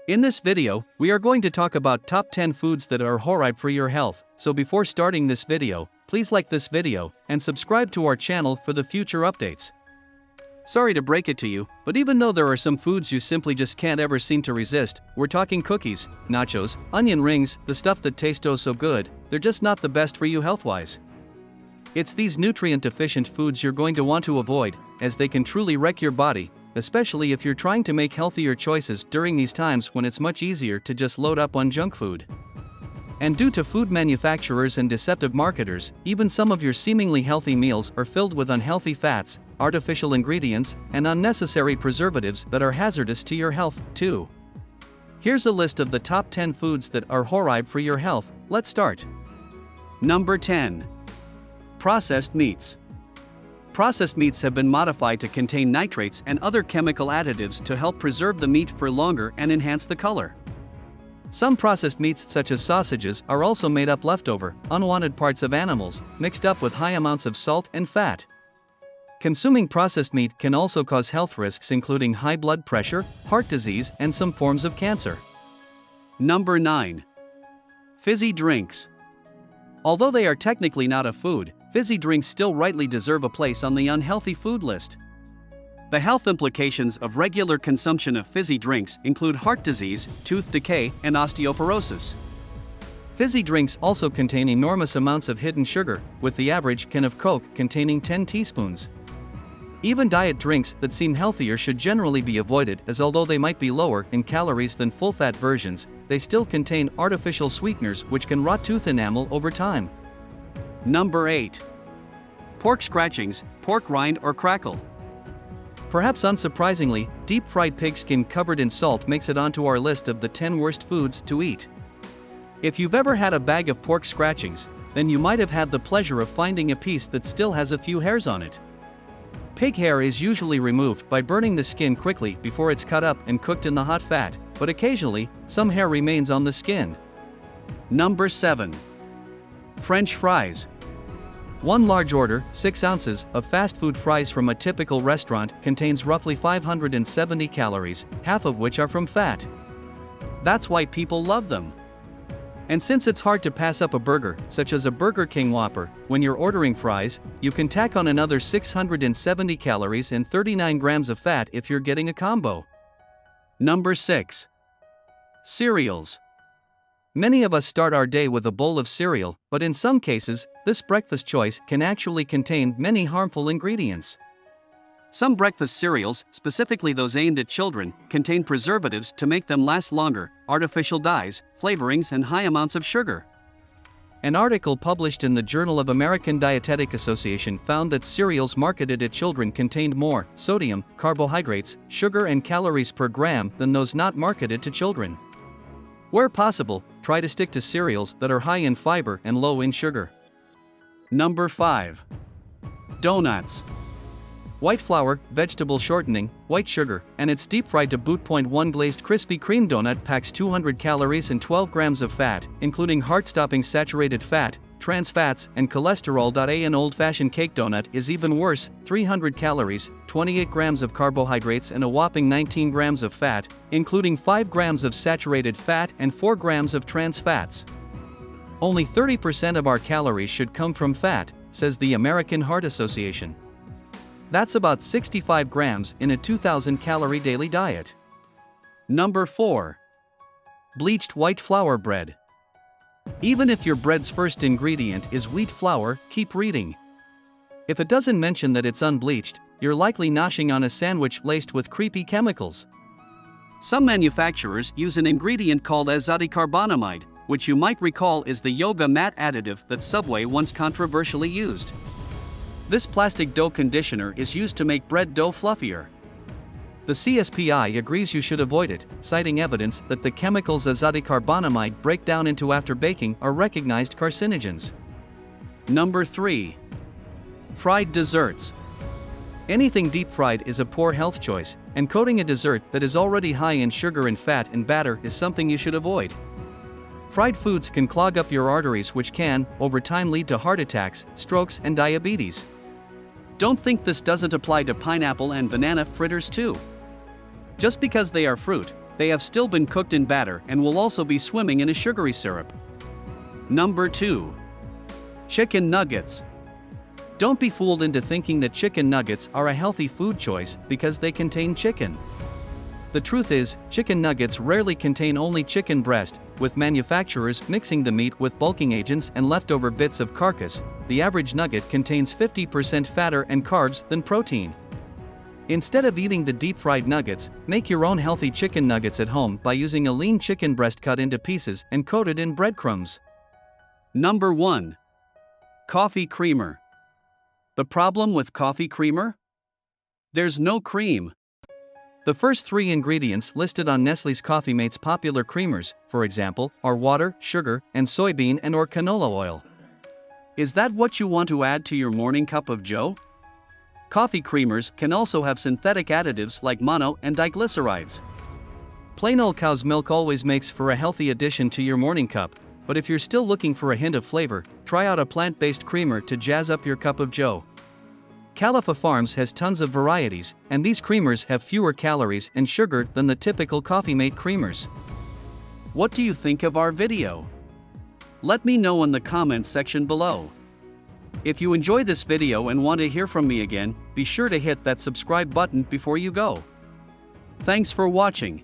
In this video, we are going to talk about top 10 foods that are horrible for your health, so before starting this video, please like this video and subscribe to our channel for the future updates. Sorry to break it to you, but even though there are some foods you simply just can't ever seem to resist, we're talking cookies, nachos, onion rings, the stuff that tastes oh so good, they're just not the best for you health-wise. It's these nutrient-deficient foods you're going to want to avoid, as they can truly wreck your body, especially if you're trying to make healthier choices during these times when it's much easier to just load up on junk food. And due to food manufacturers and deceptive marketers, even some of your seemingly healthy meals are filled with unhealthy fats, artificial ingredients, and unnecessary preservatives that are hazardous to your health, too. Here's a list of the top 10 foods that are horrible for your health. Let's start. Number 10. Processed meats. Processed meats have been modified to contain nitrates and other chemical additives to help preserve the meat for longer and enhance the color. Some processed meats, such as sausages, are also made up leftover, unwanted parts of animals, mixed up with high amounts of salt and fat. Consuming processed meat can also cause health risks including high blood pressure, heart disease, and some forms of cancer. Number 9. Fizzy drinks. Although they are technically not a food, fizzy drinks still rightly deserve a place on the unhealthy food list. The health implications of regular consumption of fizzy drinks include heart disease, tooth decay, and osteoporosis. Fizzy drinks also contain enormous amounts of hidden sugar, with the average can of Coke containing 10 teaspoons. Even diet drinks that seem healthier should generally be avoided, as although they might be lower in calories than full-fat versions, they still contain artificial sweeteners which can rot tooth enamel over time. Number 8. Pork scratchings, pork rind or crackle. Perhaps unsurprisingly, deep-fried pig skin covered in salt makes it onto our list of the 10 worst foods to eat. If you've ever had a bag of pork scratchings, then you might have had the pleasure of finding a piece that still has a few hairs on it. Pig hair is usually removed by burning the skin quickly before it's cut up and cooked in the hot fat, but occasionally, some hair remains on the skin. Number 7. French fries. One large order, 6 ounces, of fast food fries from a typical restaurant contains roughly 570 calories, half of which are from fat. That's why people love them. And since it's hard to pass up a burger, such as a Burger King Whopper, when you're ordering fries, you can tack on another 670 calories and 39 grams of fat if you're getting a combo. Number 6. Cereals. Many of us start our day with a bowl of cereal, but in some cases, this breakfast choice can actually contain many harmful ingredients. Some breakfast cereals, specifically those aimed at children, contain preservatives to make them last longer, artificial dyes, flavorings, and high amounts of sugar. An article published in the Journal of American Dietetic Association found that cereals marketed at children contained more sodium, carbohydrates, sugar, and calories per gram than those not marketed to children. Where possible, try to stick to cereals that are high in fiber and low in sugar. Number 5. Doughnuts. White flour, vegetable shortening, white sugar, and it's deep-fried to boot. One glazed Krispy Kreme donut packs 200 calories and 12 grams of fat, including heart-stopping saturated fat, trans fats, and cholesterol. An old-fashioned cake donut is even worse, 300 calories, 28 grams of carbohydrates, and a whopping 19 grams of fat, including 5 grams of saturated fat and 4 grams of trans fats. Only 30% of our calories should come from fat, says the American Heart Association. That's about 65 grams in a 2,000-calorie daily diet. Number 4. Bleached white flour bread. Even if your bread's first ingredient is wheat flour, keep reading. If it doesn't mention that it's unbleached, you're likely noshing on a sandwich laced with creepy chemicals. Some manufacturers use an ingredient called azotocarbonamide, which you might recall is the yoga mat additive that Subway once controversially used. This plastic dough conditioner is used to make bread dough fluffier. The CSPI agrees you should avoid it, citing evidence that the chemicals azotocarbonamide break down into after baking are recognized carcinogens. Number 3. Fried desserts. Anything deep-fried is a poor health choice, and coating a dessert that is already high in sugar and fat and batter is something you should avoid. Fried foods can clog up your arteries, which can, over time, lead to heart attacks, strokes, and diabetes. Don't think this doesn't apply to pineapple and banana fritters too. Just because they are fruit, They have still been cooked in batter and will also be swimming in a sugary syrup. Number 2. Chicken nuggets. Don't be fooled into thinking that chicken nuggets are a healthy food choice because they contain chicken. The truth is, chicken nuggets rarely contain only chicken breast, with manufacturers mixing the meat with bulking agents and leftover bits of carcass. The average nugget contains 50% fatter and carbs than protein. Instead of eating the deep-fried nuggets, make your own healthy chicken nuggets at home by using a lean chicken breast cut into pieces and coated in breadcrumbs. Number 1. Coffee creamer. The problem with coffee creamer? There's no cream. The first 3 ingredients listed on Nestlé's Coffee Mate's popular creamers, for example, are water, sugar, and soybean and/or canola oil. Is that what you want to add to your morning cup of joe? Coffee creamers can also have synthetic additives like mono and diglycerides. Plain old cow's milk always makes for a healthy addition to your morning cup, but if you're still looking for a hint of flavor, try out a plant-based creamer to jazz up your cup of joe. Califia Farms has tons of varieties, and these creamers have fewer calories and sugar than the typical Coffee Mate creamers. What do you think of our video? Let me know in the comments section below. If you enjoyed this video and want to hear from me again, be sure to hit that subscribe button before you go. Thanks for watching.